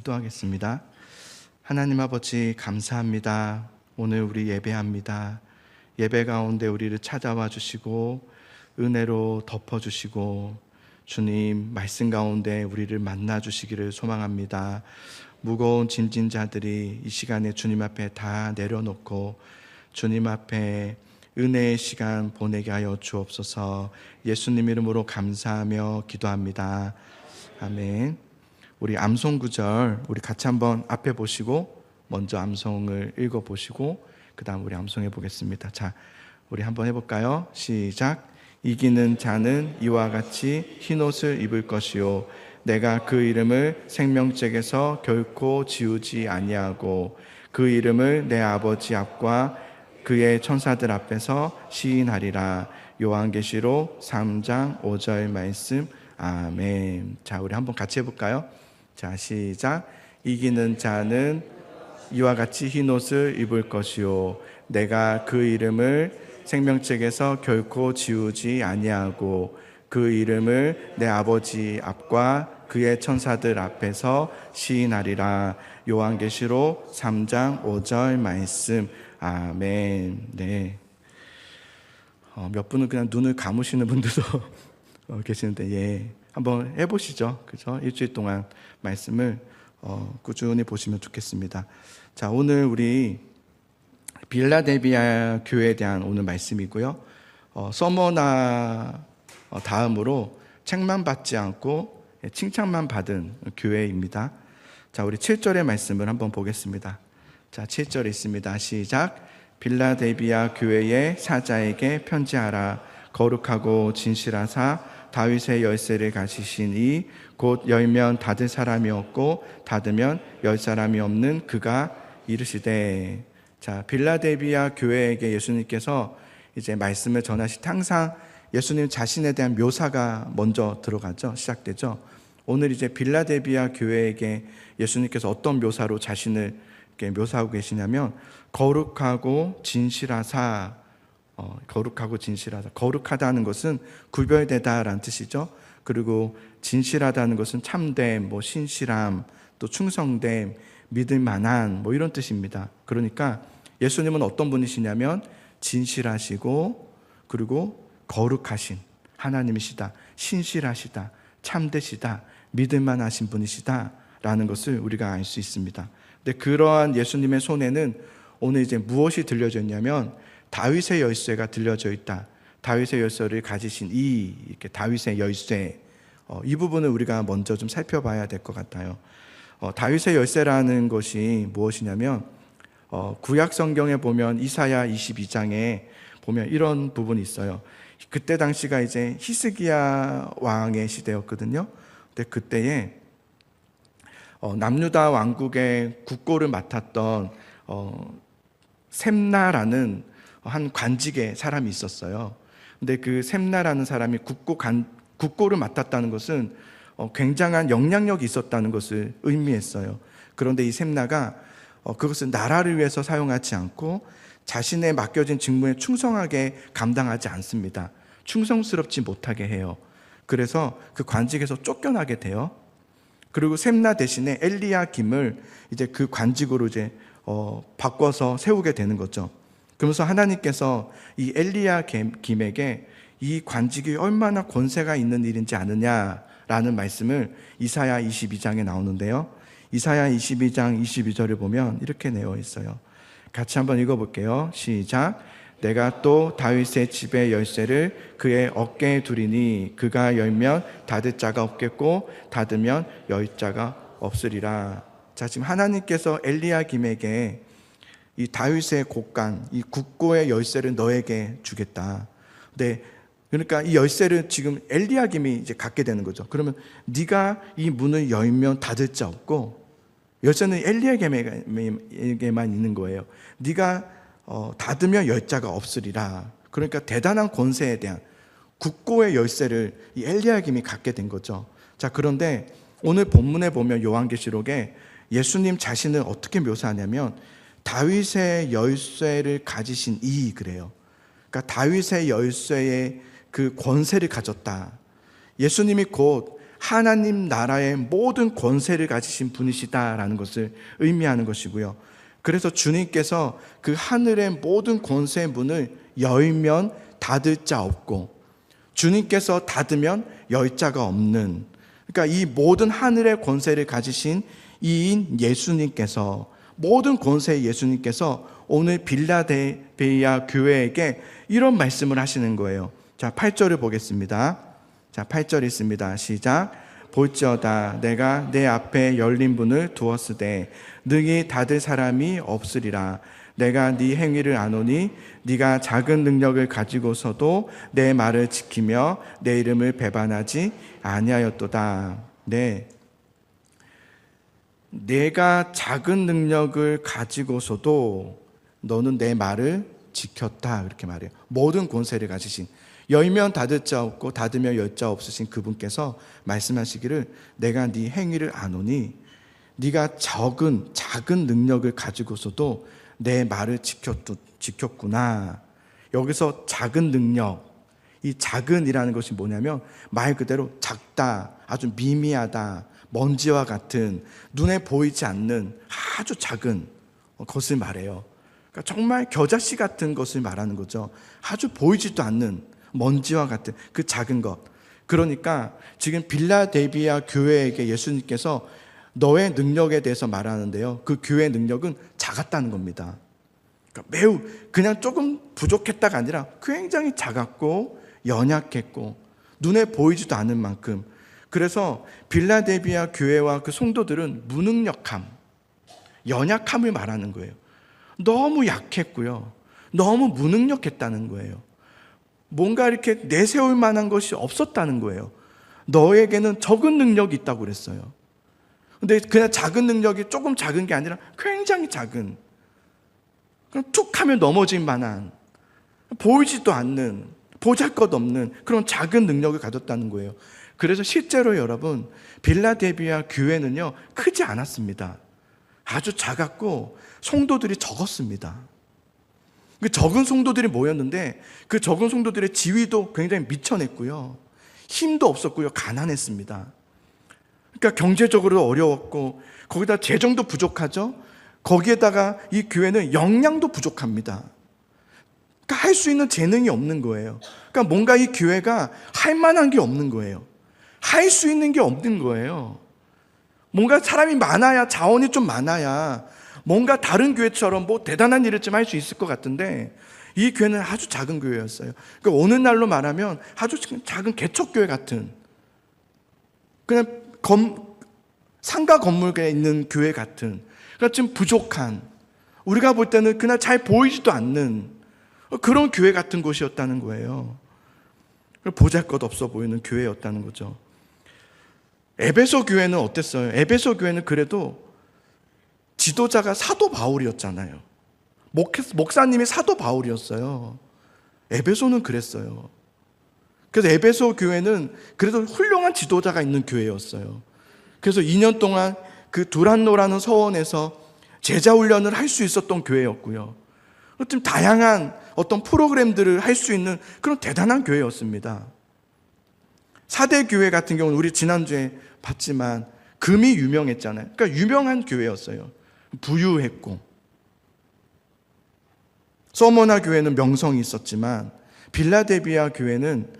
기도하겠습니다. 하나님 아버지 감사합니다. 오늘 우리 예배합니다. 예배 가운데 우리를 찾아와 주시고 은혜로 덮어주시고 주님 말씀 가운데 우리를 만나 주시기를 소망합니다. 무거운 짐진 자들이 이 시간에 주님 앞에 다 내려놓고 주님 앞에 은혜의 시간 보내게 하여 주옵소서. 예수님 이름으로 감사하며 기도합니다. 아멘. 우리 암송 구절 우리 같이 한번 앞에 보시고 먼저 암송을 읽어보시고 그 다음 우리 암송해 보겠습니다. 자, 우리 한번 해볼까요? 시작. 이기는 자는 이와 같이 흰옷을 입을 것이요 내가 그 이름을 생명책에서 결코 지우지 아니하고 그 이름을 내 아버지 앞과 그의 천사들 앞에서 시인하리라. 요한계시록 3장 5절 말씀. 아멘. 자, 우리 한번 같이 해볼까요? 자, 시작. 이기는 자는 이와 같이 흰옷을 입을 것이요 내가 그 이름을 생명책에서 결코 지우지 아니하고 그 이름을 내 아버지 앞과 그의 천사들 앞에서 시인하리라. 요한계시록 3장 5절 말씀. 아멘. 네. 몇 분은 그냥 눈을 감으시는 분들도 계시는데, 예, 한번 해보시죠. 그죠? 일주일 동안 말씀을 꾸준히 보시면 좋겠습니다. 자, 오늘 우리 빌라델비아 교회에 대한 오늘 말씀이고요. 서머나 다음으로 책만 받지 않고 칭찬만 받은 교회입니다. 자, 우리 7절의 말씀을 한번 보겠습니다. 자, 7절에 있습니다. 시작. 빌라델비아 교회의 사자에게 편지하라. 거룩하고 진실하사 다윗의 열쇠를 가지신 이 곧 열면 닫을 사람이 없고 닫으면 열 사람이 없는 그가 이르시되. 자, 빌라델비아 교회에게 예수님께서 이제 말씀을 전하실 때 항상 예수님 자신에 대한 묘사가 먼저 들어가죠. 시작되죠. 오늘 이제 빌라델비아 교회에게 예수님께서 어떤 묘사로 자신을 이렇게 묘사하고 계시냐면 거룩하고 진실하사. 거룩하고 진실하다. 거룩하다는 것은 구별되다라는 뜻이죠. 그리고 진실하다는 것은 참됨, 신실함, 또 충성됨, 믿을 만한 이런 뜻입니다. 그러니까 예수님은 어떤 분이시냐면 진실하시고 그리고 거룩하신 하나님이시다. 신실하시다. 참되시다. 믿을 만하신 분이시다라는 것을 우리가 알 수 있습니다. 근데 그러한 예수님의 손에는 오늘 이제 무엇이 들려져 있냐면 다윗의 열쇠가 들려져 있다. 다윗의 열쇠를 가지신 이렇게 다윗의 열쇠, 이 부분을 우리가 먼저 좀 살펴봐야 될 것 같아요. 다윗의 열쇠라는 것이 무엇이냐면 구약 성경에 보면 이사야 22장에 보면 이런 부분이 있어요. 그때 당시가 이제 히스기야 왕의 시대였거든요. 근데 그때에 남유다 왕국의 국고를 맡았던 셈나라는 한 관직의 사람이 있었어요. 근데 그 셈나라는 사람이 국고를 맡았다는 것은 굉장한 영향력이 있었다는 것을 의미했어요. 그런데 이 셈나가 그것을 나라를 위해서 사용하지 않고 자신의 맡겨진 직무에 충성하게 감당하지 않습니다. 충성스럽지 못하게 해요. 그래서 그 관직에서 쫓겨나게 돼요. 그리고 셈나 대신에 엘리야김을 이제 그 관직으로 이제 바꿔서 세우게 되는 거죠. 그러면서 하나님께서 이 엘리야김에게 이 관직이 얼마나 권세가 있는 일인지 아느냐라는 말씀을 이사야 22장에 나오는데요. 이사야 22장 22절을 보면 이렇게 되어 있어요. 같이 한번 읽어볼게요. 시작. 내가 또 다윗의 집의 열쇠를 그의 어깨에 두리니 그가 열면 닫을 자가 없겠고 닫으면 열 자가 없으리라. 자, 지금 하나님께서 엘리야김에게 이 다윗의 곡간, 이 국고의 열쇠를 너에게 주겠다. 네, 그러니까 이 열쇠를 지금 엘리야김이 이제 갖게 되는 거죠. 그러면 네가 이 문을 열면 닫을 자 없고 열쇠는 엘리야김에게만 있는 거예요. 네가 닫으면 열 자가 없으리라. 그러니까 대단한 권세에 대한 국고의 열쇠를 이 엘리야김이 갖게 된 거죠. 자, 그런데 오늘 본문에 보면 요한계시록에 예수님 자신을 어떻게 묘사하냐면 다윗의 열쇠를 가지신 이 그래요. 그러니까 다윗의 열쇠의 그 권세를 가졌다. 예수님이 곧 하나님 나라의 모든 권세를 가지신 분이시다라는 것을 의미하는 것이고요. 그래서 주님께서 그 하늘의 모든 권세의 문을 열면 닫을 자 없고, 주님께서 닫으면 열 자가 없는, 그러니까 이 모든 하늘의 권세를 가지신 이인 예수님께서, 모든 권세의 예수님께서 오늘 빌라델비아 교회에게 이런 말씀을 하시는 거예요. 자, 8절을 보겠습니다. 자, 8절 있습니다. 시작. 볼지어다 내가 내 앞에 열린 문을 두었으되 능히 닫을 사람이 없으리라. 내가 네 행위를 아노니 네가 작은 능력을 가지고서도 내 말을 지키며 내 이름을 배반하지 아니하였도다. 네, 내가 작은 능력을 가지고서도 너는 내 말을 지켰다, 그렇게 말해요. 모든 권세를 가지신, 열면 닫을 자 없고 닫으면 열 자 없으신 그분께서 말씀하시기를 내가 네 행위를 아노니 네가 작은 능력을 가지고서도 내 말을 지켰구나. 여기서 작은 능력, 이 작은이라는 것이 뭐냐면 말 그대로 작다, 아주 미미하다, 먼지와 같은 눈에 보이지 않는 아주 작은 것을 말해요. 그러니까 정말 겨자씨 같은 것을 말하는 거죠. 아주 보이지도 않는 먼지와 같은 그 작은 것. 그러니까 지금 빌라델비아 교회에게 예수님께서 너의 능력에 대해서 말하는데요, 그 교회의 능력은 작았다는 겁니다. 그러니까 매우 그냥 조금 부족했다가 아니라 굉장히 작았고 연약했고 눈에 보이지도 않는 만큼. 그래서 빌라델비아 교회와 그 성도들은 무능력함, 연약함을 말하는 거예요. 너무 약했고요, 너무 무능력했다는 거예요. 뭔가 이렇게 내세울 만한 것이 없었다는 거예요. 너에게는 적은 능력이 있다고 그랬어요. 근데 그냥 작은 능력이 조금 작은 게 아니라 굉장히 작은, 그냥 툭 하면 넘어질 만한, 보이지도 않는, 보잘것없는 그런 작은 능력을 가졌다는 거예요. 그래서 실제로 여러분, 빌라델비아 교회는요 크지 않았습니다. 아주 작았고 성도들이 적었습니다. 그 적은 성도들이 모였는데 그 적은 성도들의 지위도 굉장히 미천했고요, 힘도 없었고요, 가난했습니다. 그러니까 경제적으로 어려웠고 거기다 재정도 부족하죠. 거기에다가 이 교회는 역량도 부족합니다. 그러니까 할 수 있는 재능이 없는 거예요. 그러니까 뭔가 이 교회가 할 만한 게 없는 거예요. 할 수 있는 게 없는 거예요. 뭔가 사람이 많아야, 자원이 좀 많아야 뭔가 다른 교회처럼 뭐 대단한 일을 좀 할 수 있을 것 같은데 이 교회는 아주 작은 교회였어요. 그러니까 오늘날로 말하면 아주 작은 개척교회 같은, 그냥 상가 건물에 있는 교회 같은, 그러니까 좀 부족한, 우리가 볼 때는 그냥 잘 보이지도 않는 그런 교회 같은 곳이었다는 거예요. 보잘것없어 보이는 교회였다는 거죠. 에베소 교회는 어땠어요? 에베소 교회는 그래도 지도자가 사도 바울이었잖아요. 목사님이 사도 바울이었어요. 에베소는 그랬어요. 그래서 에베소 교회는 그래도 훌륭한 지도자가 있는 교회였어요. 그래서 2년 동안 그 두란노라는 서원에서 제자 훈련을 할 수 있었던 교회였고요, 좀 다양한 어떤 프로그램들을 할 수 있는 그런 대단한 교회였습니다. 사대 교회 같은 경우는 우리 지난주에 봤지만 금이 유명했잖아요. 그러니까 유명한 교회였어요. 부유했고, 서머나 교회는 명성이 있었지만 빌라델비아 교회는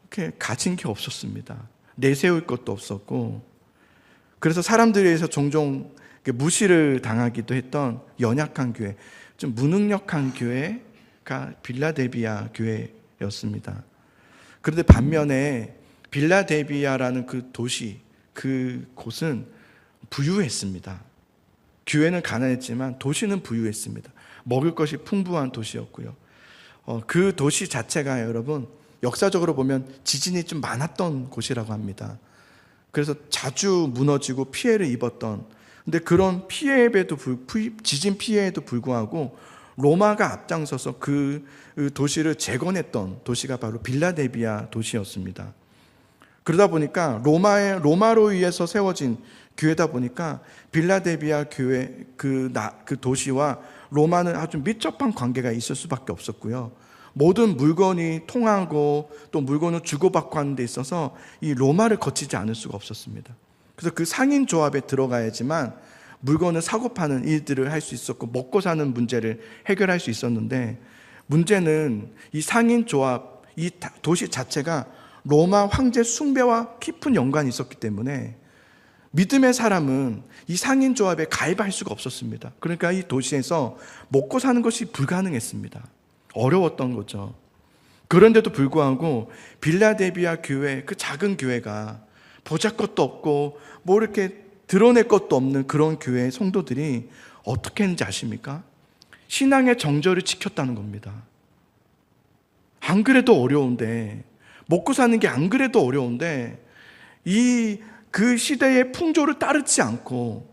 이렇게 가진 게 없었습니다. 내세울 것도 없었고, 그래서 사람들에 의해서 종종 무시를 당하기도 했던 연약한 교회, 좀 무능력한 교회가 빌라델비아 교회였습니다. 그런데 반면에 빌라델비아라는 그 도시, 그 곳은 부유했습니다. 교회는 가난했지만 도시는 부유했습니다. 먹을 것이 풍부한 도시였고요. 그 도시 자체가 여러분 역사적으로 보면 지진이 좀 많았던 곳이라고 합니다. 그래서 자주 무너지고 피해를 입었던, 근데 그런 피해에도 지진 피해에도 불구하고 로마가 앞장서서 그 도시를 재건했던 도시가 바로 빌라델비아 도시였습니다. 그러다 보니까 로마로 의해서 세워진 교회다 보니까 빌라델비아 교회 그 도시와 로마는 아주 밀접한 관계가 있을 수밖에 없었고요. 모든 물건이 통하고 또 물건을 주고받고 하는 데 있어서 이 로마를 거치지 않을 수가 없었습니다. 그래서 그 상인 조합에 들어가야지만 물건을 사고 파는 일들을 할 수 있었고 먹고 사는 문제를 해결할 수 있었는데, 문제는 이 상인 조합, 이 도시 자체가 로마 황제 숭배와 깊은 연관이 있었기 때문에 믿음의 사람은 이 상인 조합에 가입할 수가 없었습니다. 그러니까 이 도시에서 먹고 사는 것이 불가능했습니다. 어려웠던 거죠. 그런데도 불구하고 빌라델비아 교회, 그 작은 교회가 보잘것도 없고 뭐 이렇게 드러낼 것도 없는 그런 교회의 성도들이 어떻게 했는지 아십니까? 신앙의 정절을 지켰다는 겁니다. 안 그래도 어려운데, 먹고 사는 게 안 그래도 어려운데 그 시대의 풍조를 따르지 않고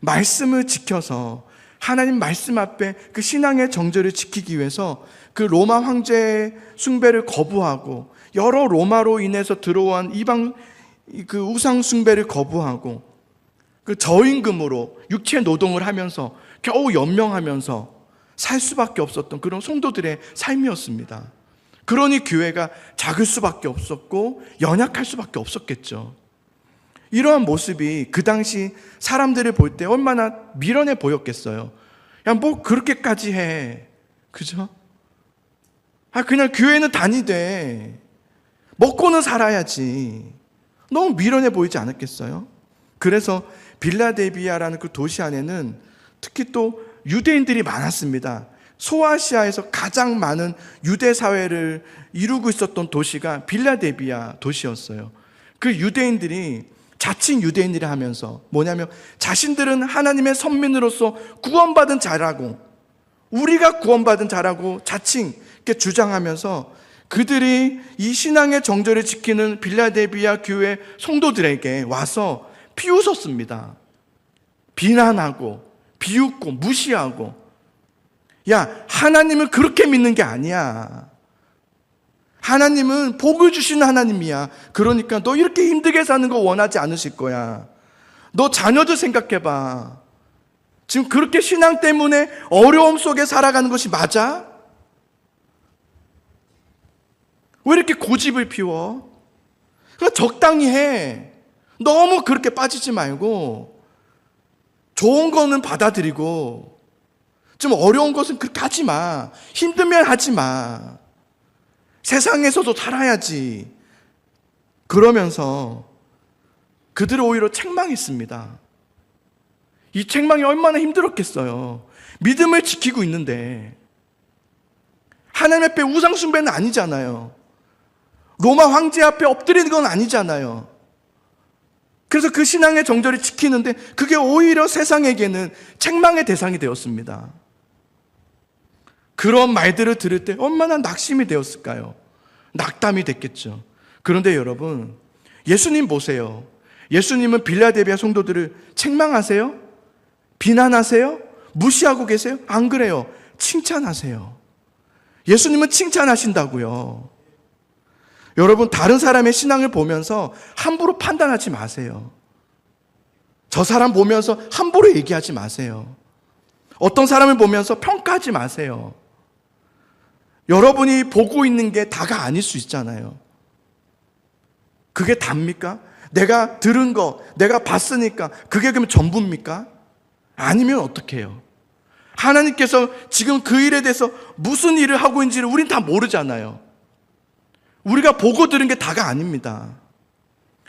말씀을 지켜서 하나님 말씀 앞에 그 신앙의 정절을 지키기 위해서 그 로마 황제의 숭배를 거부하고 여러 로마로 인해서 들어온 이방 그 우상 숭배를 거부하고 그 저임금으로 육체 노동을 하면서 겨우 연명하면서 살 수밖에 없었던 그런 성도들의 삶이었습니다. 그러니 교회가 작을 수밖에 없었고 연약할 수밖에 없었겠죠. 이러한 모습이 그 당시 사람들을 볼 때 얼마나 미련해 보였겠어요. 야, 뭐 그렇게까지 해, 그죠? 그냥 교회는 다니되 먹고는 살아야지. 너무 미련해 보이지 않았겠어요? 그래서 빌라델비아라는 그 도시 안에는 특히 또 유대인들이 많았습니다. 소아시아에서 가장 많은 유대 사회를 이루고 있었던 도시가 빌라델비아 도시였어요. 그 유대인들이 자칭 유대인이라 하면서 뭐냐면 자신들은 하나님의 선민으로서 구원받은 자라고, 우리가 구원받은 자라고 자칭 이렇게 주장하면서 그들이 이 신앙의 정절을 지키는 빌라델비아 교회 성도들에게 와서 비웃었습니다. 비난하고 비웃고 무시하고, 야, 하나님은 그렇게 믿는 게 아니야. 하나님은 복을 주시는 하나님이야. 그러니까 너 이렇게 힘들게 사는 거 원하지 않으실 거야. 너 자녀들 생각해봐. 지금 그렇게 신앙 때문에 어려움 속에 살아가는 것이 맞아? 왜 이렇게 고집을 피워? 그러니까 적당히 해. 너무 그렇게 빠지지 말고 좋은 거는 받아들이고 좀 어려운 것은 그렇게 하지 마. 힘들면 하지 마. 세상에서도 살아야지. 그러면서 그들을 오히려 책망했습니다. 이 책망이 얼마나 힘들었겠어요. 믿음을 지키고 있는데 하나님 앞에 우상 숭배는 아니잖아요. 로마 황제 앞에 엎드리는 건 아니잖아요. 그래서 그 신앙의 정절을 지키는데 그게 오히려 세상에게는 책망의 대상이 되었습니다. 그런 말들을 들을 때 얼마나 낙심이 되었을까요? 낙담이 됐겠죠. 그런데 여러분, 예수님 보세요. 예수님은 빌라델비아 성도들을 책망하세요? 비난하세요? 무시하고 계세요? 안 그래요. 칭찬하세요. 예수님은 칭찬하신다고요. 여러분, 다른 사람의 신앙을 보면서 함부로 판단하지 마세요. 저 사람 보면서 함부로 얘기하지 마세요. 어떤 사람을 보면서 평가하지 마세요. 여러분이 보고 있는 게 다가 아닐 수 있잖아요. 그게 답니까? 내가 들은 거, 내가 봤으니까 그게 그러면 전부입니까? 아니면 어떻게 해요? 하나님께서 지금 그 일에 대해서 무슨 일을 하고 있는지를 우린 다 모르잖아요. 우리가 보고 들은 게 다가 아닙니다.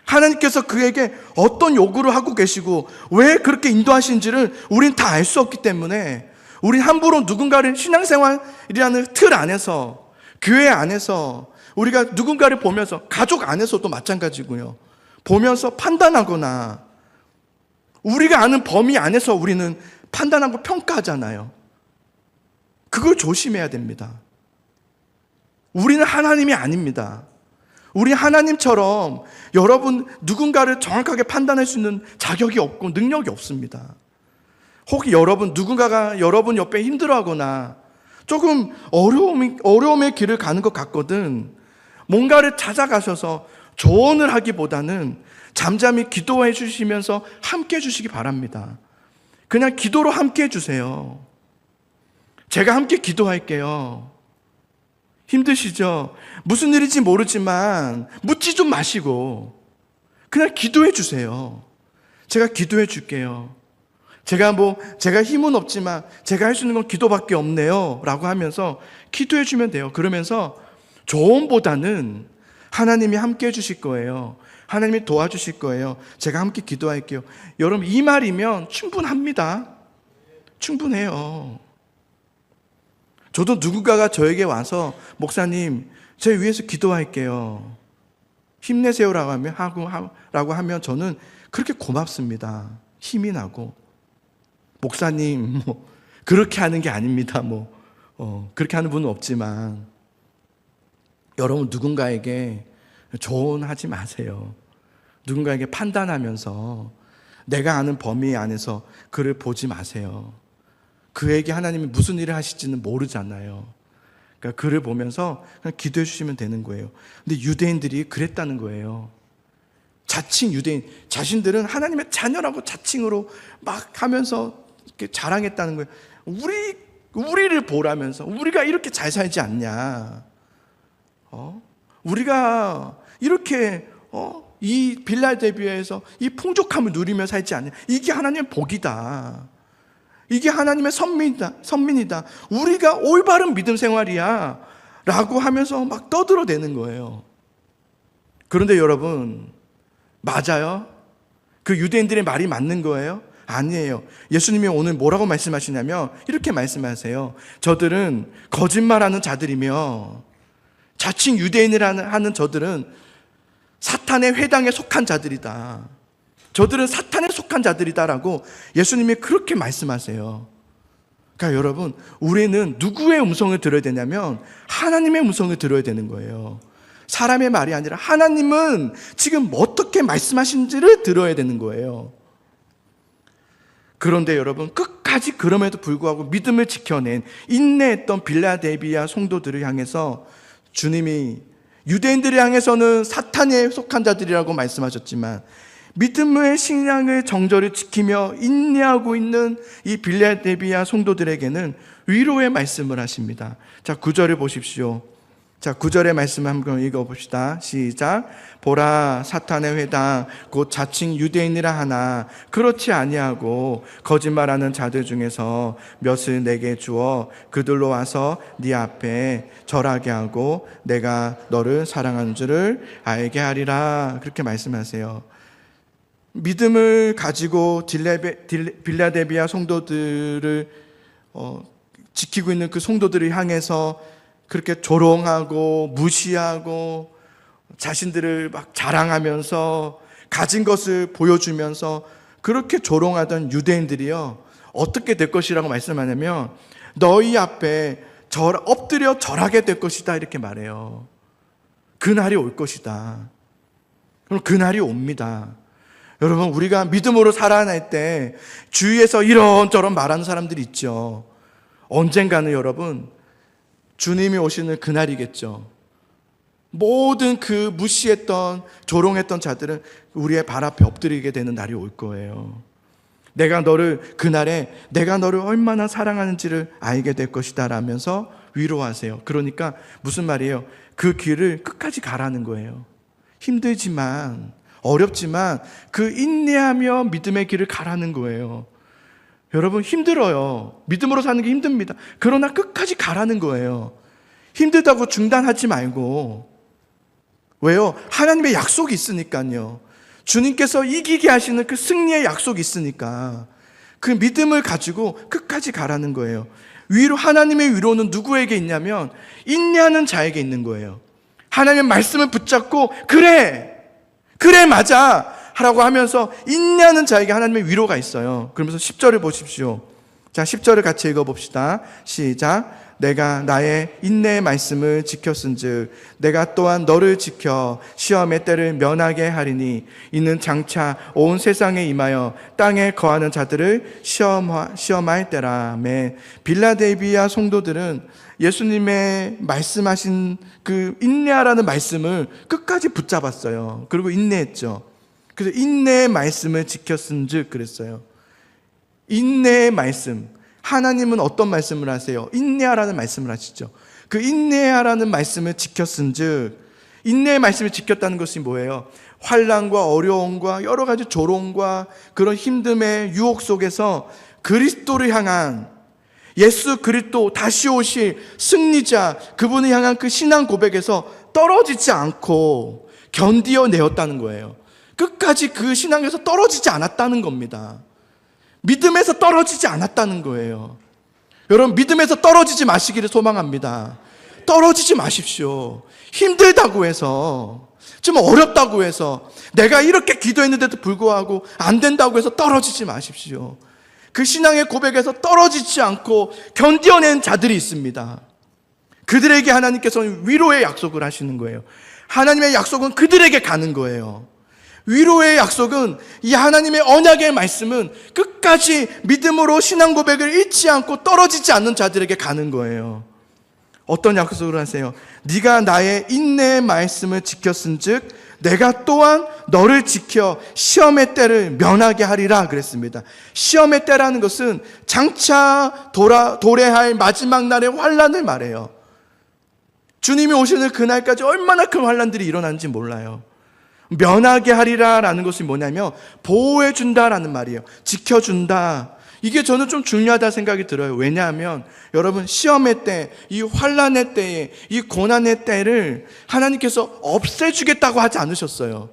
하나님께서 그에게 어떤 요구를 하고 계시고 왜 그렇게 인도하신지를 우린 다 알 수 없기 때문에 우린 함부로 누군가를 신앙생활이라는 틀 안에서, 교회 안에서 우리가 누군가를 보면서, 가족 안에서도 마찬가지고요, 보면서 판단하거나 우리가 아는 범위 안에서 우리는 판단하고 평가하잖아요. 그걸 조심해야 됩니다. 우리는 하나님이 아닙니다. 우리 하나님처럼 여러분 누군가를 정확하게 판단할 수 있는 자격이 없고 능력이 없습니다. 혹시 여러분 누군가가 여러분 옆에 힘들어하거나 조금 어려움의 길을 가는 것 같거든, 뭔가를 찾아가셔서 조언을 하기보다는 잠잠히 기도해 주시면서 함께 해 주시기 바랍니다. 그냥 기도로 함께 해 주세요. 제가 함께 기도할게요. 힘드시죠? 무슨 일인지 모르지만 묻지 좀 마시고 그냥 기도해 주세요. 제가 기도해 줄게요. 제가 힘은 없지만 제가 할 수 있는 건 기도밖에 없네요 라고 하면서 기도해 주면 돼요. 그러면서 조언보다는 하나님이 함께 해주실 거예요. 하나님이 도와주실 거예요. 제가 함께 기도할게요. 여러분, 이 말이면 충분합니다. 충분해요. 저도 누군가가 저에게 와서 목사님, 제 위해서 기도할게요. 힘내세요라고 하면 저는 그렇게 고맙습니다. 힘이 나고. 목사님, 그렇게 하는 게 아닙니다. 그렇게 하는 분은 없지만 여러분, 누군가에게 조언하지 마세요. 누군가에게 판단하면서 내가 아는 범위 안에서 그를 보지 마세요. 그에게 하나님이 무슨 일을 하실지는 모르잖아요. 그러니까 그를 보면서 그냥 기도해 주시면 되는 거예요. 근데 유대인들이 그랬다는 거예요. 자칭 유대인, 자신들은 하나님의 자녀라고 자칭으로 막 하면서 이렇게 자랑했다는 거예요. 우리를 보라면서 우리가 이렇게 잘 살지 않냐? 우리가 이렇게 이 빌라델비아에서 이 풍족함을 누리며 살지 않냐? 이게 하나님의 복이다. 이게 하나님의 선민이다. 우리가 올바른 믿음 생활이야 라고 하면서 막 떠들어대는 거예요. 그런데 여러분, 맞아요? 그 유대인들의 말이 맞는 거예요? 아니에요. 예수님이 오늘 뭐라고 말씀하시냐면 이렇게 말씀하세요. 저들은 거짓말하는 자들이며 자칭 유대인이라는 저들은 사탄의 회당에 속한 자들이다. 저들은 사탄에 속한 자들이다라고 예수님이 그렇게 말씀하세요. 그러니까 여러분, 우리는 누구의 음성을 들어야 되냐면 하나님의 음성을 들어야 되는 거예요. 사람의 말이 아니라 하나님은 지금 어떻게 말씀하신지를 들어야 되는 거예요. 그런데 여러분, 끝까지 그럼에도 불구하고 믿음을 지켜낸 인내했던 빌라델비아 성도들을 향해서 주님이 유대인들을 향해서는 사탄에 속한 자들이라고 말씀하셨지만 믿음의 신앙의 정절을 지키며 인내하고 있는 이 빌라델비아 성도들에게는 위로의 말씀을 하십니다. 자, 9절을 보십시오. 자, 9절의 말씀 한번 읽어봅시다. 시작. 보라, 사탄의 회당 곧 자칭 유대인이라 하나 그렇지 아니하고 거짓말하는 자들 중에서 몇을 내게 주어 그들로 와서 네 앞에 절하게 하고 내가 너를 사랑하는 줄을 알게 하리라. 그렇게 말씀하세요. 믿음을 가지고 빌라델비아 성도들을 지키고 있는 그 성도들을 향해서 그렇게 조롱하고 무시하고 자신들을 막 자랑하면서 가진 것을 보여주면서 그렇게 조롱하던 유대인들이요, 어떻게 될 것이라고 말씀하냐면 너희 앞에 엎드려 절하게 될 것이다 이렇게 말해요. 그날이 올 것이다. 그럼 그날이 옵니다. 여러분, 우리가 믿음으로 살아날 때 주위에서 이런저런 말하는 사람들이 있죠. 언젠가는 여러분, 주님이 오시는 그날이겠죠. 모든 그 무시했던 조롱했던 자들은 우리의 발 앞에 엎드리게 되는 날이 올 거예요. 그날에 내가 너를 얼마나 사랑하는지를 알게 될 것이다 라면서 위로하세요. 그러니까 무슨 말이에요? 그 길을 끝까지 가라는 거예요. 힘들지만 어렵지만 그 인내하며 믿음의 길을 가라는 거예요. 여러분, 힘들어요. 믿음으로 사는 게 힘듭니다. 그러나 끝까지 가라는 거예요. 힘들다고 중단하지 말고. 왜요? 하나님의 약속이 있으니까요. 주님께서 이기게 하시는 그 승리의 약속이 있으니까 그 믿음을 가지고 끝까지 가라는 거예요. 하나님의 위로는 누구에게 있냐면 인내하는 자에게 있는 거예요. 하나님의 말씀을 붙잡고 그래 맞아 라고 하면서 인내하는 자에게 하나님의 위로가 있어요. 그러면서 10절을 보십시오. 자, 10절을 같이 읽어봅시다. 시작. 내가 나의 인내의 말씀을 지켰은즉 내가 또한 너를 지켜 시험의 때를 면하게 하리니 이는 장차 온 세상에 임하여 땅에 거하는 자들을 시험할 때라매. 빌라델비아 성도들은 예수님의 말씀하신 그 인내하라는 말씀을 끝까지 붙잡았어요. 그리고 인내했죠. 그래서 인내의 말씀을 지켰은즉 그랬어요. 인내의 말씀. 하나님은 어떤 말씀을 하세요? 인내하라는 말씀을 하시죠. 그 인내하라는 말씀을 지켰은즉, 인내의 말씀을 지켰다는 것이 뭐예요? 환난과 어려움과 여러 가지 조롱과 그런 힘듦의 유혹 속에서 그리스도를 향한, 예수 그리스도 다시 오실 승리자, 그분을 향한 그 신앙 고백에서 떨어지지 않고 견디어내었다는 거예요. 끝까지 그 신앙에서 떨어지지 않았다는 겁니다. 믿음에서 떨어지지 않았다는 거예요. 여러분, 믿음에서 떨어지지 마시기를 소망합니다. 떨어지지 마십시오. 힘들다고 해서, 좀 어렵다고 해서, 내가 이렇게 기도했는데도 불구하고 안 된다고 해서 떨어지지 마십시오. 그 신앙의 고백에서 떨어지지 않고 견뎌낸 자들이 있습니다. 그들에게 하나님께서는 위로의 약속을 하시는 거예요. 하나님의 약속은 그들에게 가는 거예요. 위로의 약속은, 이 하나님의 언약의 말씀은 끝까지 믿음으로 신앙 고백을 잃지 않고 떨어지지 않는 자들에게 가는 거예요. 어떤 약속을 하세요? 네가 나의 인내의 말씀을 지켰은즉 내가 또한 너를 지켜 시험의 때를 면하게 하리라 그랬습니다. 시험의 때라는 것은 장차 도래할 마지막 날의 환난을 말해요. 주님이 오시는 그날까지 얼마나 큰 환난들이 일어나는지 몰라요. 면하게 하리라라는 것이 뭐냐면 보호해 준다라는 말이에요. 지켜준다. 이게 저는 좀 중요하다 생각이 들어요. 왜냐하면 여러분, 시험의 때, 이 환난의 때에, 이 고난의 때를 하나님께서 없애주겠다고 하지 않으셨어요.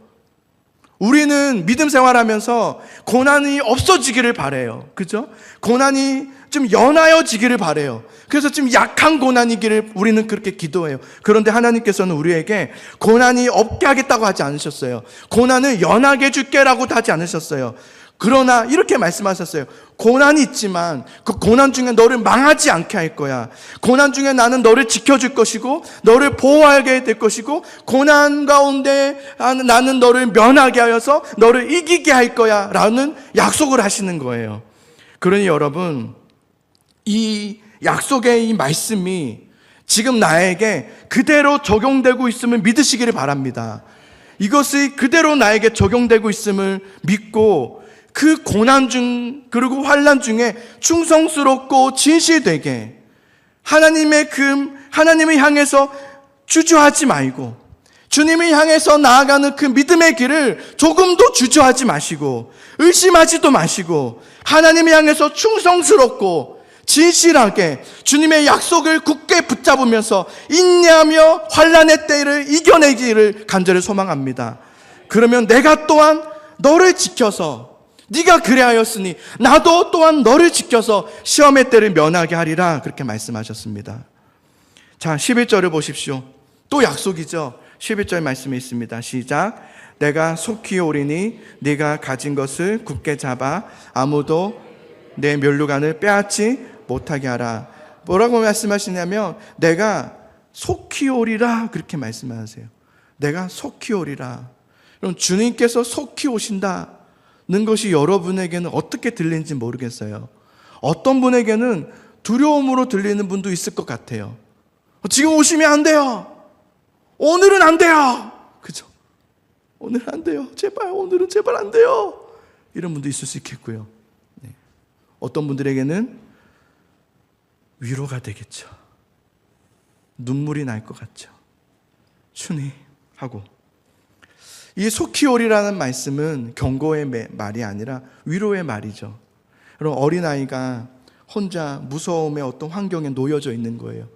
우리는 믿음 생활하면서 고난이 없어지기를 바라요. 그죠? 고난이 좀 연하여지기를 바라요. 그래서 좀 약한 고난이기를 우리는 그렇게 기도해요. 그런데 하나님께서는 우리에게 고난이 없게 하겠다고 하지 않으셨어요. 고난을 연하게 해줄게라고도 하지 않으셨어요. 그러나 이렇게 말씀하셨어요. 고난이 있지만 그 고난 중에 너를 망하지 않게 할 거야. 고난 중에 나는 너를 지켜줄 것이고 너를 보호하게 될 것이고 고난 가운데 나는 너를 면하게 하여서 너를 이기게 할 거야 라는 약속을 하시는 거예요. 그러니 여러분, 이 약속의 이 말씀이 지금 나에게 그대로 적용되고 있음을 믿으시기를 바랍니다. 이것이 그대로 나에게 적용되고 있음을 믿고 그 고난 중 그리고 환난 중에 충성스럽고 진실되게 하나님을 향해서 주저하지 말고 주님을 향해서 나아가는 그 믿음의 길을 조금도 주저하지 마시고 의심하지도 마시고 하나님을 향해서 충성스럽고 진실하게 주님의 약속을 굳게 붙잡으면서 인내하며 환난의 때를 이겨내기를 간절히 소망합니다. 그러면 내가 또한 너를 지켜서 네가 그래 하였으니 나도 또한 너를 지켜서 시험의 때를 면하게 하리라 그렇게 말씀하셨습니다. 자, 11절을 보십시오. 또 약속이죠. 11절 말씀이 있습니다. 시작. 내가 속히 오리니 네가 가진 것을 굳게 잡아 아무도 내 멸류관을 빼앗지 못하게 하라. 뭐라고 말씀하시냐면 내가 속히 오리라 그렇게 말씀하세요. 내가 속히 오리라. 그럼 주님께서 속히 오신다는 것이 여러분에게는 어떻게 들리는지 모르겠어요. 어떤 분에게는 두려움으로 들리는 분도 있을 것 같아요. 지금 오시면 안 돼요. 오늘은 안 돼요. 그죠? 오늘은 안 돼요. 제발 오늘은 제발 안 돼요. 이런 분도 있을 수 있겠고요. 네. 어떤 분들에게는 위로가 되겠죠. 눈물이 날 것 같죠. 주님 하고. 이 속히 오리라는 말씀은 경고의 말이 아니라 위로의 말이죠. 여러분, 어린아이가 혼자 무서움의 어떤 환경에 놓여져 있는 거예요.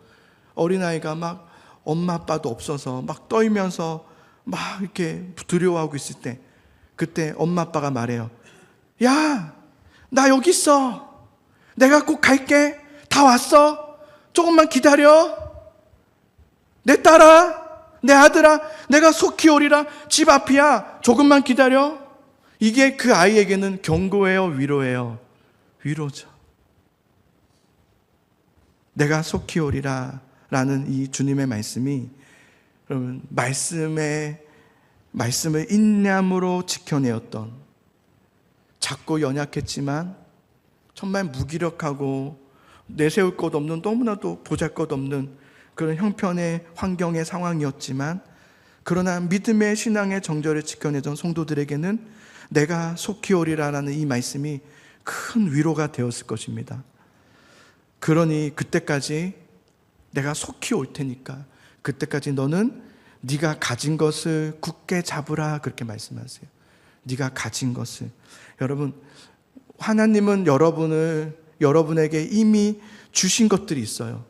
어린아이가 막 엄마 아빠도 없어서 막 떨면서 막 이렇게 두려워하고 있을 때 그때 엄마 아빠가 말해요. 야, 나 여기 있어. 내가 꼭 갈게. 다 왔어. 조금만 기다려. 내 딸아, 내 아들아, 내가 속히 오리라. 집 앞이야. 조금만 기다려. 이게 그 아이에게는 경고예요, 위로예요? 위로죠. 내가 속히 오리라 라는 이 주님의 말씀이 여러분 말씀을 인내함으로 지켜내었던, 작고 연약했지만 정말 무기력하고 내세울 것 없는, 너무나도 보잘것없는 그런 형편의 환경의 상황이었지만 그러나 믿음의 신앙의 정절을 지켜내던 성도들에게는 내가 속히 오리라라는 이 말씀이 큰 위로가 되었을 것입니다. 그러니 그때까지 내가 속히 올 테니까 그때까지 너는 네가 가진 것을 굳게 잡으라, 그렇게 말씀하세요. 네가 가진 것을. 여러분, 하나님은 여러분에게 이미 주신 것들이 있어요.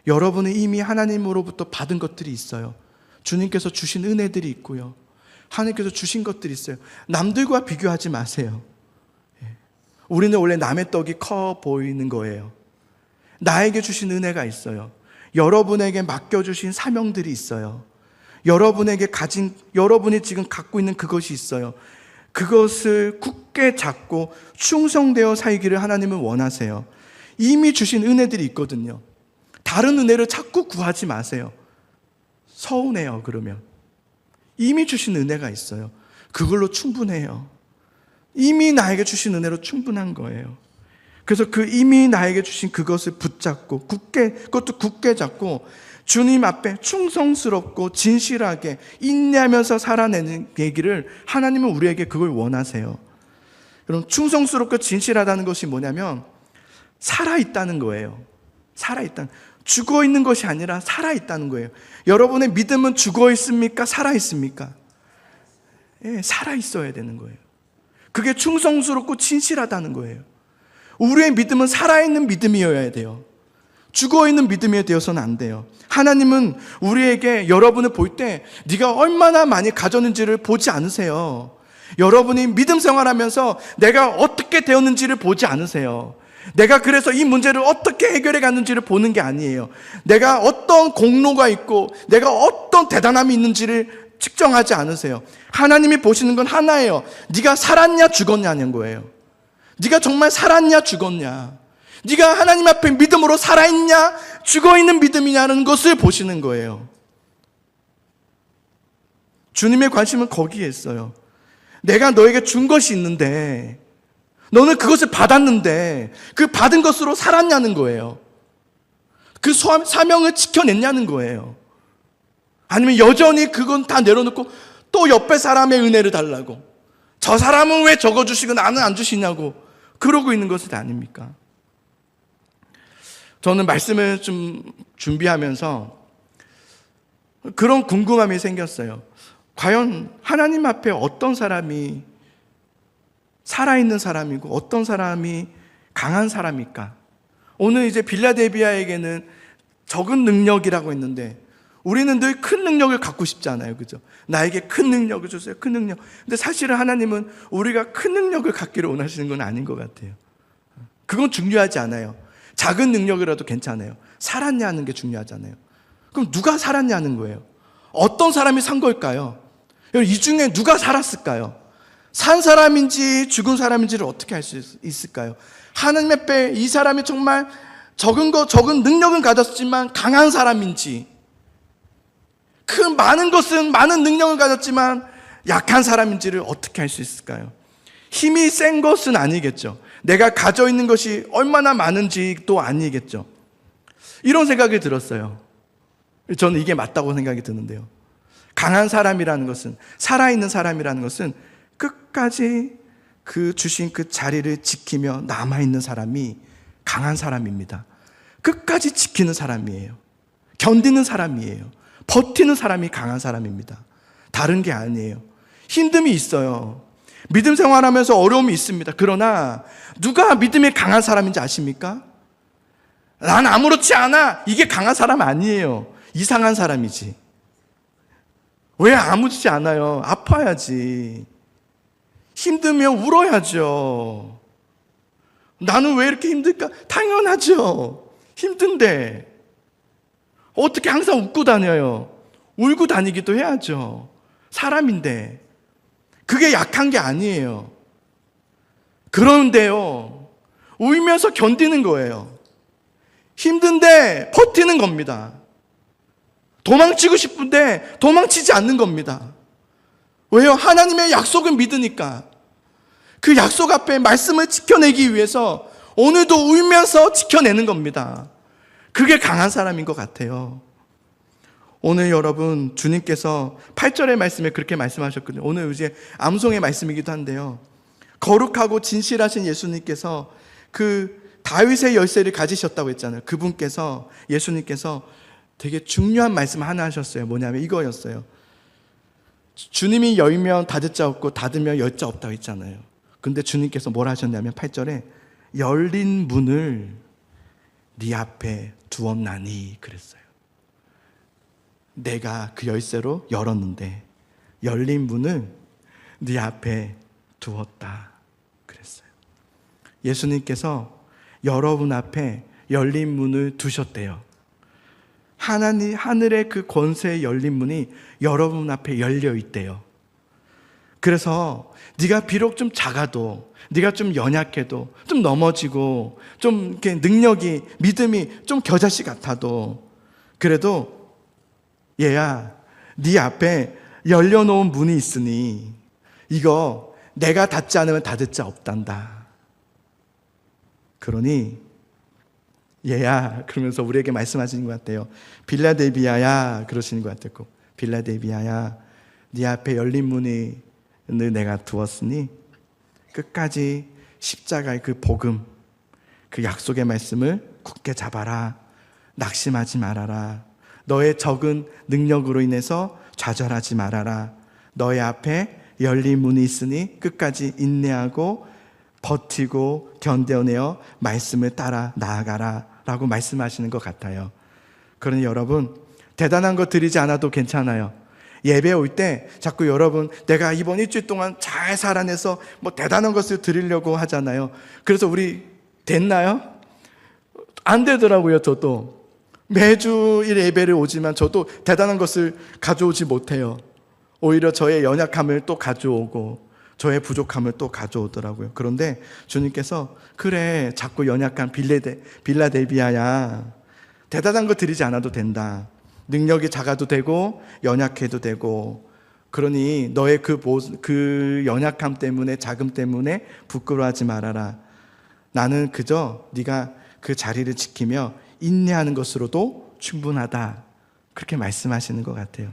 여러분은 이미 하나님으로부터 받은 것들이 있어요. 주님께서 주신 은혜들이 있고요, 하나님께서 주신 것들이 있어요. 남들과 비교하지 마세요. 우리는 원래 남의 떡이 커 보이는 거예요. 나에게 주신 은혜가 있어요. 여러분에게 맡겨주신 사명들이 있어요. 여러분이 지금 갖고 있는 그것이 있어요. 그것을 굳게 잡고 충성되어 살기를 하나님은 원하세요. 이미 주신 은혜들이 있거든요. 다른 은혜를 자꾸 구하지 마세요. 서운해요. 그러면 이미 주신 은혜가 있어요. 그걸로 충분해요. 이미 나에게 주신 은혜로 충분한 거예요. 그래서 그 이미 나에게 주신 그것을 붙잡고 그것도 굳게 잡고 주님 앞에 충성스럽고 진실하게 인내하면서 살아내는 얘기를 하나님은 우리에게 그걸 원하세요. 여러분, 충성스럽고 진실하다는 것이 뭐냐면 살아있다는 거예요. 죽어있는 것이 아니라 살아있다는 거예요. 여러분의 믿음은 죽어있습니까? 살아있습니까? 예, 살아있어야 되는 거예요. 그게 충성스럽고 진실하다는 거예요. 우리의 믿음은 살아있는 믿음이어야 돼요. 죽어있는 믿음이 되어서는 안 돼요. 하나님은 우리에게 여러분을 볼 때 네가 얼마나 많이 가졌는지를 보지 않으세요. 여러분이 믿음 생활하면서 내가 어떻게 되었는지를 보지 않으세요. 내가 그래서 이 문제를 어떻게 해결해 갔는지를 보는 게 아니에요. 내가 어떤 공로가 있고 내가 어떤 대단함이 있는지를 측정하지 않으세요. 하나님이 보시는 건 하나예요. 네가 살았냐 죽었냐는 거예요. 네가 정말 살았냐 죽었냐, 네가 하나님 앞에 믿음으로 살아있냐 죽어있는 믿음이냐는 것을 보시는 거예요. 주님의 관심은 거기에 있어요. 내가 너에게 준 것이 있는데 너는 그것을 받았는데 그 받은 것으로 살았냐는 거예요. 그 사명을 지켜냈냐는 거예요. 아니면 여전히 그건 다 내려놓고 또 옆에 사람의 은혜를 달라고, 저 사람은 왜 저거 주시고 나는 안 주시냐고 그러고 있는 것은 아닙니까? 저는 말씀을 좀 준비하면서 그런 궁금함이 생겼어요. 과연 하나님 앞에 어떤 사람이 살아있는 사람이고 어떤 사람이 강한 사람일까? 오늘 이제 빌라델비아에게는 적은 능력이라고 했는데 우리는 늘 큰 능력을 갖고 싶잖아요. 그죠? 나에게 큰 능력을 주세요. 큰 능력. 근데 사실은 하나님은 우리가 큰 능력을 갖기를 원하시는 건 아닌 것 같아요. 그건 중요하지 않아요. 작은 능력이라도 괜찮아요. 살았냐는 게 중요하잖아요. 그럼 누가 살았냐는 거예요. 어떤 사람이 산 걸까요? 이 중에 누가 살았을까요? 산 사람인지 죽은 사람인지를 어떻게 알 수 있을까요? 하나님 앞에 이 사람이 정말 적은 능력은 가졌지만 강한 사람인지, 많은 능력을 가졌지만 약한 사람인지를 어떻게 알 수 있을까요? 힘이 센 것은 아니겠죠. 내가 가져 있는 것이 얼마나 많은지도 아니겠죠. 이런 생각이 들었어요. 저는 이게 맞다고 생각이 드는데요. 강한 사람이라는 것은, 살아있는 사람이라는 것은 끝까지 그 주신 그 자리를 지키며 남아있는 사람이 강한 사람입니다. 끝까지 지키는 사람이에요. 견디는 사람이에요. 버티는 사람이 강한 사람입니다. 다른 게 아니에요. 힘듦이 있어요. 믿음 생활하면서 어려움이 있습니다. 그러나 누가 믿음이 강한 사람인지 아십니까? 난 아무렇지 않아. 이게 강한 사람 아니에요. 이상한 사람이지. 왜 아무렇지 않아요? 아파야지. 힘들면 울어야죠. 나는 왜 이렇게 힘들까? 당연하죠. 힘든데 어떻게 항상 웃고 다녀요? 울고 다니기도 해야죠. 사람인데. 그게 약한 게 아니에요. 그런데요, 울면서 견디는 거예요. 힘든데 버티는 겁니다. 도망치고 싶은데 도망치지 않는 겁니다. 왜요? 하나님의 약속을 믿으니까. 그 약속 앞에 말씀을 지켜내기 위해서 오늘도 울면서 지켜내는 겁니다. 그게 강한 사람인 것 같아요. 오늘 여러분, 주님께서 8절의 말씀에 그렇게 말씀하셨거든요. 오늘 이제 암송의 말씀이기도 한데요. 거룩하고 진실하신 예수님께서 그 다윗의 열쇠를 가지셨다고 했잖아요. 그분께서, 예수님께서 되게 중요한 말씀 하나 하셨어요. 뭐냐면 이거였어요. 주님이 열면 닫을 자 없고 닫으면 열 자 없다고 했잖아요. 근데 주님께서 뭘 하셨냐면 8절에 열린 문을 네 앞에 두었나니 그랬어요. 내가 그 열쇠로 열었는데 열린 문을 네 앞에 두었다 그랬어요. 예수님께서 여러분 앞에 열린 문을 두셨대요. 하나님 하늘의 그 권세의 열린 문이 여러분 앞에 열려 있대요. 그래서 네가 비록 좀 작아도, 네가 좀 연약해도, 좀 넘어지고, 좀 이렇게 능력이, 믿음이 좀 겨자씨 같아도, 그래도 얘야, 네 앞에 열려놓은 문이 있으니 이거 내가 닫지 않으면 닫을 자 없단다. 그러니 얘야, 그러면서 우리에게 말씀하시는 것 같아요. 빌라델비아야, 그러시는 것 같았고, 빌라델비아야, 네 앞에 열린 문이 내가 두었으니 끝까지 십자가의 그 복음, 그 약속의 말씀을 굳게 잡아라. 낙심하지 말아라. 너의 적은 능력으로 인해서 좌절하지 말아라. 너의 앞에 열린 문이 있으니 끝까지 인내하고 버티고 견뎌내어 말씀을 따라 나아가라 라고 말씀하시는 것 같아요. 그러니 여러분, 대단한 거 드리지 않아도 괜찮아요. 예배 올 때 자꾸 여러분, 내가 이번 일주일 동안 잘 살아내서 뭐 대단한 것을 드리려고 하잖아요. 그래서 우리 됐나요? 안 되더라고요. 저도 매주 예배를 오지만 저도 대단한 것을 가져오지 못해요. 오히려 저의 연약함을 또 가져오고 저의 부족함을 또 가져오더라고요. 그런데 주님께서 그래, 자꾸 연약한 빌라델비아야, 대단한 거 드리지 않아도 된다. 능력이 작아도 되고 연약해도 되고, 그러니 너의 그 연약함 때문에, 작음 때문에 부끄러워하지 말아라. 나는 그저 네가 그 자리를 지키며 인내하는 것으로도 충분하다. 그렇게 말씀하시는 것 같아요.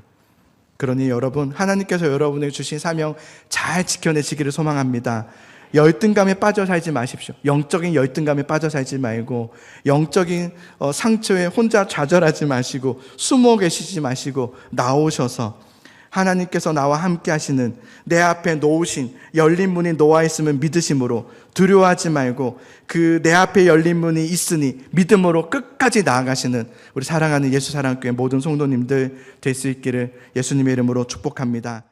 그러니 여러분, 하나님께서 여러분에게 주신 사명 잘 지켜내시기를 소망합니다. 열등감에 빠져 살지 마십시오. 영적인 열등감에 빠져 살지 말고, 영적인 상처에 혼자 좌절하지 마시고, 숨어 계시지 마시고 나오셔서 하나님께서 나와 함께 하시는, 내 앞에 놓으신 열린 문이 놓아 있음을 믿으심으로 두려워하지 말고, 그 내 앞에 열린 문이 있으니 믿음으로 끝까지 나아가시는 우리 사랑하는 예수 사랑교회 모든 성도님들 될 수 있기를 예수님의 이름으로 축복합니다.